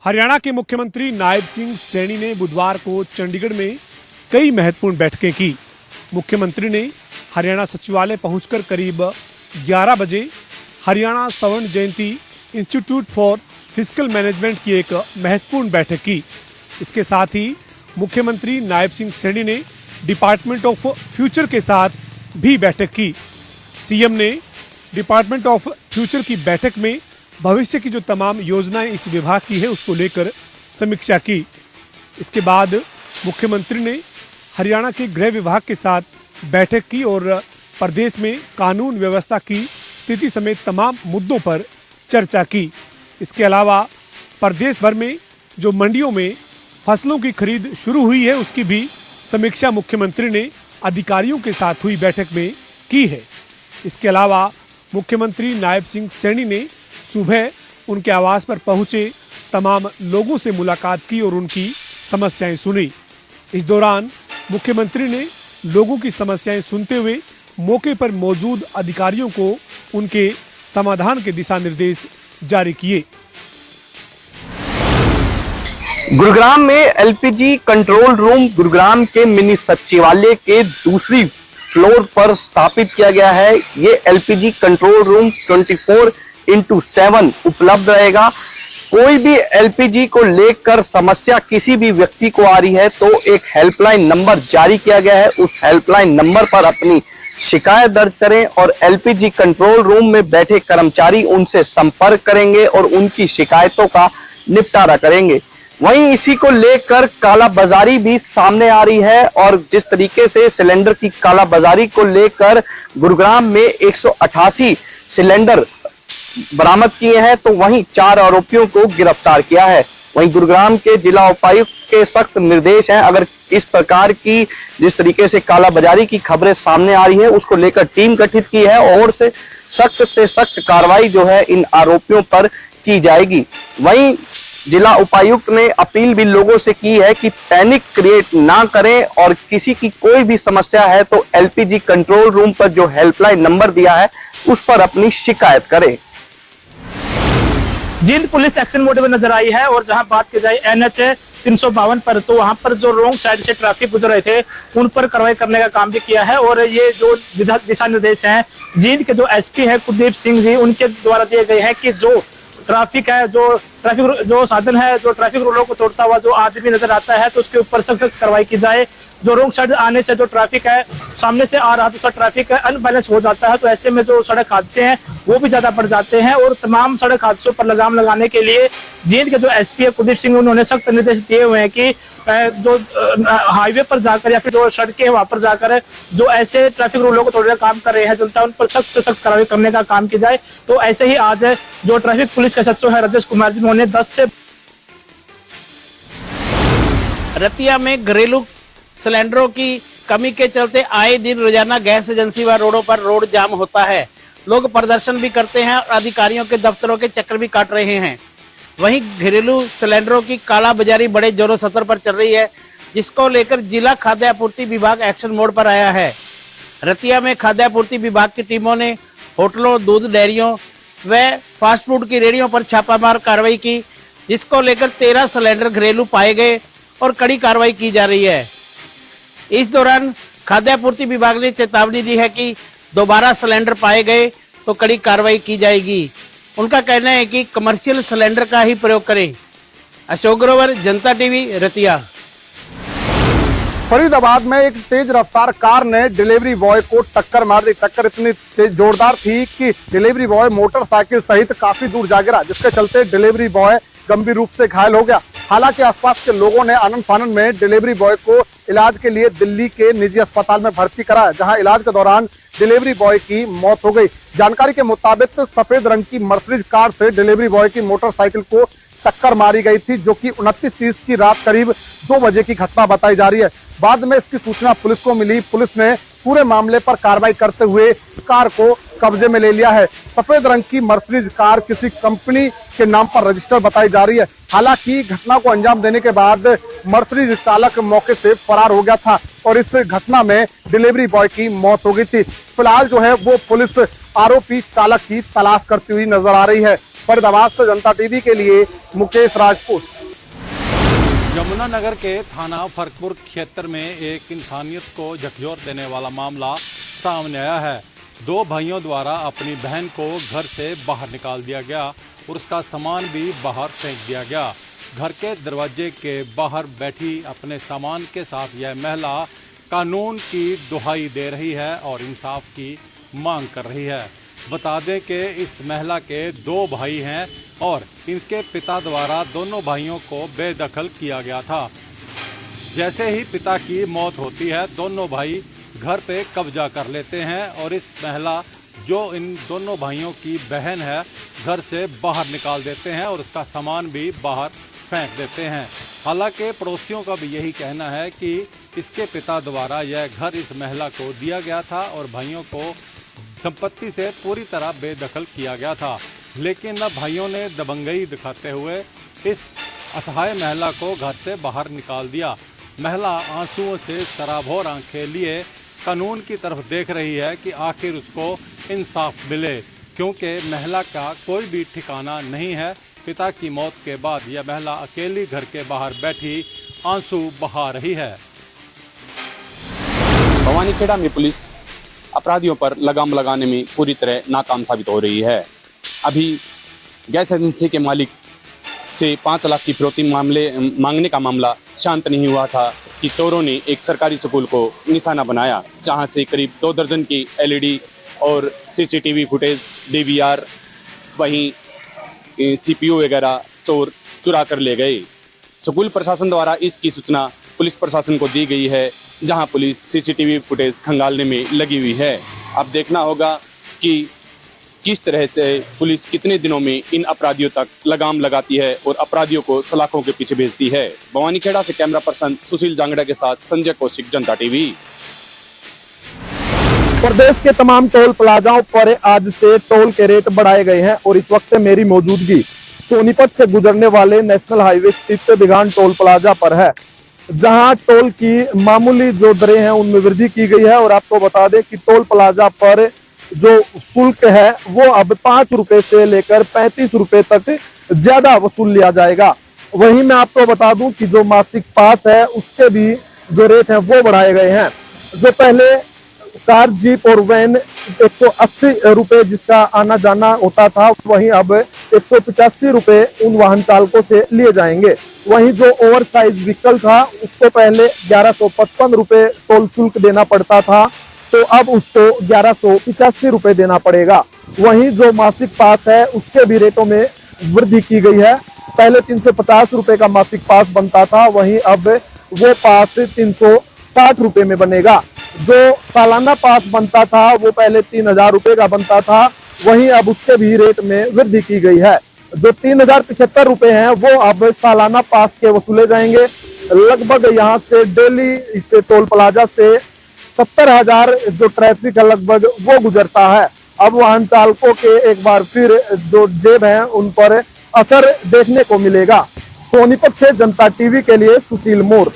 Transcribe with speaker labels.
Speaker 1: हरियाणा के मुख्यमंत्री नायब सिंह सैनी ने बुधवार को चंडीगढ़ में कई महत्वपूर्ण बैठकें की। मुख्यमंत्री ने हरियाणा सचिवालय पहुंचकर करीब 11 बजे हरियाणा स्वर्ण जयंती इंस्टीट्यूट फॉर फिस्कल मैनेजमेंट की एक महत्वपूर्ण बैठक की। इसके साथ ही मुख्यमंत्री नायब सिंह सैनी ने डिपार्टमेंट ऑफ फ्यूचर के साथ भी बैठक की। सीएम ने डिपार्टमेंट ऑफ फ्यूचर की बैठक में भविष्य की जो तमाम योजनाएं इस विभाग की है उसको लेकर समीक्षा की। इसके बाद मुख्यमंत्री ने हरियाणा के गृह विभाग के साथ बैठक की और प्रदेश में कानून व्यवस्था की स्थिति समेत तमाम मुद्दों पर चर्चा की। इसके अलावा प्रदेश भर में जो मंडियों में फसलों की खरीद शुरू हुई है उसकी भी समीक्षा मुख्यमंत्री ने अधिकारियों के साथ हुई बैठक में की है। इसके अलावा मुख्यमंत्री नायब सिंह सैनी ने सुबह उनके आवास पर पहुंचे तमाम लोगों से मुलाकात की और उनकी समस्याएं सुनी। इस दौरान मुख्यमंत्री ने लोगों की समस्याएं सुनते हुए मौके पर मौजूद अधिकारियों को उनके समाधान के दिशा निर्देश जारी किए।
Speaker 2: गुरुग्राम में एलपीजी कंट्रोल रूम गुरुग्राम के मिनी सचिवालय के दूसरी फ्लोर पर स्थापित किया गया है। ये एलपीजी कंट्रोल रूम 24/7 उपलब्ध रहेगा। कोई भी एलपीजी को लेकर समस्या किसी भी व्यक्ति को आ रही है तो एक हेल्पलाइन नंबर जारी किया गया है। उस हेल्पलाइन नंबर पर अपनी शिकायत दर्ज करें और एलपीजी कंट्रोल रूम में बैठे कर्मचारी उनसे संपर्क करेंगे और उनकी शिकायतों का निपटारा करेंगे। वहीं इसी को लेकर कालाबाजारी भी सामने आ रही है और जिस तरीके से सिलेंडर की कालाबाजारी को लेकर गुरुग्राम में 188 सिलेंडर बरामद किए हैं तो वहीं 4 आरोपियों को गिरफ्तार किया है। वहीं गुरुग्राम के जिला उपायुक्त के सख्त निर्देश हैं। अगर इस प्रकार की जिस तरीके से कालाबाजारी की खबरें सामने आ रही है उसको लेकर टीम गठित की है और से सख्त कार्रवाई जो है इन आरोपियों पर की जाएगी। वहीं जिला उपायुक्त ने अपील भी लोगों से की है कि पैनिक क्रिएट ना करें और किसी की कोई भी समस्या है तो एलपीजी कंट्रोल रूम पर जो हेल्पलाइन नंबर दिया है उस पर अपनी शिकायत करें।
Speaker 3: जींद पुलिस एक्शन मोड में नजर आई है और जहां बात की जाए NH 352 पर तो वहां पर जो रोंग साइड से ट्रैफिक गुजर रहे थे उन पर कार्रवाई करने का काम भी किया है। और ये जो दिशा निर्देश हैं जींद के जो SP हैं कुलदीप सिंह जी उनके द्वारा दिए गए हैं कि जो ट्रैफिक है जो साधन है जो ट्रैफिक रूलों को तोड़ता हुआ जो आदमी नजर आता है तो उसके ऊपर सख्त कार्रवाई की जाए। जो रोंग साइड आने से जो ट्रैफिक है सामने से आ रहा तो ट्रैफिक अनबैलेंस हो जाता है तो ऐसे में जो सड़क हादसे हैं वो भी ज्यादा बढ़ जाते हैं। और तमाम सड़क हादसों पर लगाम लगाने के लिए जींद के जो SP है कुलदीप सिंह उन्होंने सख्त निर्देश दिए हुए हैं कि जो हाईवे पर जाकर या फिर जो सड़कें हैं वहां पर जाकर जो ऐसे ट्रैफिक रूलों को तोड़ने का काम कर रहे हैं जनता उन पर सख्त से सख्त कार्रवाई करने का काम की जाए। तो ऐसे ही आज जो ट्रैफिक पुलिस के सचिव है राजेश कुमार जी उन्होंने 10 से
Speaker 4: रतिया में घरेलू सिलेंडरों की कमी के चलते आए दिन रोजाना गैस एजेंसी व रोडों पर रोड जाम होता है। लोग प्रदर्शन भी करते हैं और अधिकारियों के दफ्तरों के चक्कर भी काट रहे हैं। वहीं घरेलू सिलेंडरों की कालाबाजारी बड़े जोरों शोरों पर चल रही है जिसको लेकर जिला खाद्य आपूर्ति विभाग एक्शन मोड पर आया है। रतिया में खाद्य आपूर्ति विभाग की टीमों ने होटलों दूध डेयरियों व फास्ट फूड की रेहड़ियों पर छापामार कार्रवाई की जिसको लेकर 13 सिलेंडर घरेलू पाए गए और कड़ी कार्रवाई की जा रही है। इस दौरान खाद्य आपूर्ति विभाग ने चेतावनी दी है कि दोबारा सिलेंडर पाए गए तो कड़ी कार्रवाई की जाएगी। उनका कहना है कि कमर्शियल सिलेंडर का ही प्रयोग करें। अशोक ग्रोवर, जनता टीवी, रतिया।
Speaker 5: फरीदाबाद में एक तेज रफ्तार कार ने डिलीवरी बॉय को टक्कर मार दी। टक्कर इतनी तेज जोरदार थी कि डिलीवरी बॉय मोटरसाइकिल सहित काफी दूर जा गिरा जिसके चलते डिलीवरी बॉय गंभीर रूप से घायल हो गया। हालांकि आसपास के लोगों ने आनन फानन में डिलीवरी बॉय को इलाज के लिए दिल्ली के निजी अस्पताल में भर्ती कराया जहां इलाज के दौरान डिलीवरी बॉय की मौत हो गई। जानकारी के मुताबिक सफेद रंग की मर्सिडीज कार से डिलीवरी बॉय की मोटरसाइकिल को टक्कर मारी गई थी जो कि 29:30 की रात करीब 2 बजे की घटना बताई जा रही है। बाद में इसकी सूचना पुलिस को मिली। पुलिस ने पूरे मामले पर कार्रवाई करते हुए कार को कब्जे में ले लिया है। सफेद रंग की मर्सिडीज कार किसी कंपनी के नाम पर रजिस्टर बताई जा रही है। हालांकि घटना को अंजाम देने के बाद मर्सिडीज चालक मौके से फरार हो गया था और इस घटना में डिलीवरी बॉय की मौत हो गई थी। फिलहाल जो है वो पुलिस आरोपी चालक की तलाश करती हुई नजर आ रही है। फरीदाबाद से जनता टीवी के लिए मुकेश राजपूत।
Speaker 6: यमुनानगर के थाना फरकपुर क्षेत्र में एक इंसानियत को झकझोर देने वाला मामला सामने आया है। दो भाइयों द्वारा अपनी बहन को घर से बाहर निकाल दिया गया और उसका सामान भी बाहर फेंक दिया गया। घर के दरवाजे के बाहर बैठी अपने सामान के साथ यह महिला कानून की दुहाई दे रही है और इंसाफ की मांग कर रही है। बता दें कि इस महिला के दो भाई हैं और इनके पिता द्वारा दोनों भाइयों को बेदखल किया गया था। जैसे ही पिता की मौत होती है, दोनों भाई घर पे कब्जा कर लेते हैं और इस महिला जो इन दोनों भाइयों की बहन है घर से बाहर निकाल देते हैं और उसका सामान भी बाहर फेंक देते हैं। हालांकि पड़ोसियों का भी यही कहना है कि इसके पिता द्वारा यह घर इस महिला को दिया गया था और भाइयों को संपत्ति से पूरी तरह बेदखल किया गया था, लेकिन अब भाइयों ने दबंगई दिखाते हुए इस असहाय महिला को घर से बाहर निकाल दिया। महिला आंसुओं से सराबोर आंखें लिए कानून की तरफ देख रही है कि आखिर उसको इंसाफ मिले, क्योंकि महिला का कोई भी ठिकाना नहीं है। पिता की मौत के बाद यह महिला अकेली घर के बाहर बैठी आंसू बहा रही है।
Speaker 7: भवानीखेड़ा में पुलिस अपराधियों पर लगाम लगाने में पूरी तरह नाकाम साबित हो रही है। अभी गैस एजेंसी के मालिक से 5 लाख की फिरौती मांगने का मामला शांत नहीं हुआ था कि चोरों ने एक सरकारी स्कूल को निशाना बनाया, जहां से करीब 2 दर्जन की एलईडी और सीसीटीवी फुटेज, डीवीआर, वहीं सीपीयू वगैरह चोर चुरा कर ले गए। स्कूल प्रशासन द्वारा इसकी सूचना पुलिस प्रशासन को दी गई है, जहां पुलिस सीसीटीवी फुटेज खंगालने में लगी हुई है। अब देखना होगा कि किस तरह से पुलिस कितने दिनों में इन अपराधियों तक लगाम लगाती है और अपराधियों को सलाखों के पीछे भेजती है। भवानीखेड़ा से कैमरा पर्सन सुशील जांगड़ा के साथ संजय कौशिक, जनता टीवी।
Speaker 5: प्रदेश के तमाम टोल प्लाजाओं पर आज से टोल के रेट बढ़ाए गए हैं और इस वक्त मेरी मौजूदगी सोनीपत से गुजरने वाले नेशनल हाईवे स्थित बिघान टोल प्लाजा पर है, जहां टोल की मामूली जो दरें हैं उनमें वृद्धि की गई है। और आपको बता दें कि टोल प्लाजा पर जो शुल्क है वो अब 5 रुपए से लेकर 35 रुपए तक ज्यादा वसूल लिया जाएगा। वहीं मैं आपको बता दूं कि जो मासिक पास है उसके भी जो रेट हैं वो बढ़ाए गए हैं। जो पहले कार, जीप और वैन 180 रुपए जिसका आना जाना होता था, वहीं अब 185 रुपए उन वाहन चालकों से लिए जाएंगे। वहीं जो ओवर साइज व्हीकल था उसको पहले 1155 रुपए टोल शुल्क देना पड़ता था, तो अब उसको 1185 रुपए देना पड़ेगा। वहीं जो मासिक पास है उसके भी रेटों में वृद्धि की गई है। पहले 350 रुपए का मासिक पास बनता था, वहीं अब वो पास 360 रुपए में बनेगा। जो सालाना पास बनता था वो पहले 3000 रुपए का बनता था, वहीं अब उसके भी रेट में वृद्धि की गई है। जो 3075 रुपए हैं वो अब सालाना पास के वसूले जाएंगे। लगभग यहाँ से डेली इस टोल प्लाजा से 70,000 जो ट्रैफिक है लगभग वो गुजरता है। अब वाहन चालकों के एक बार फिर जो जेब है उन पर असर देखने को मिलेगा। सोनीपत से जनता टीवी के लिए सुशील मोर।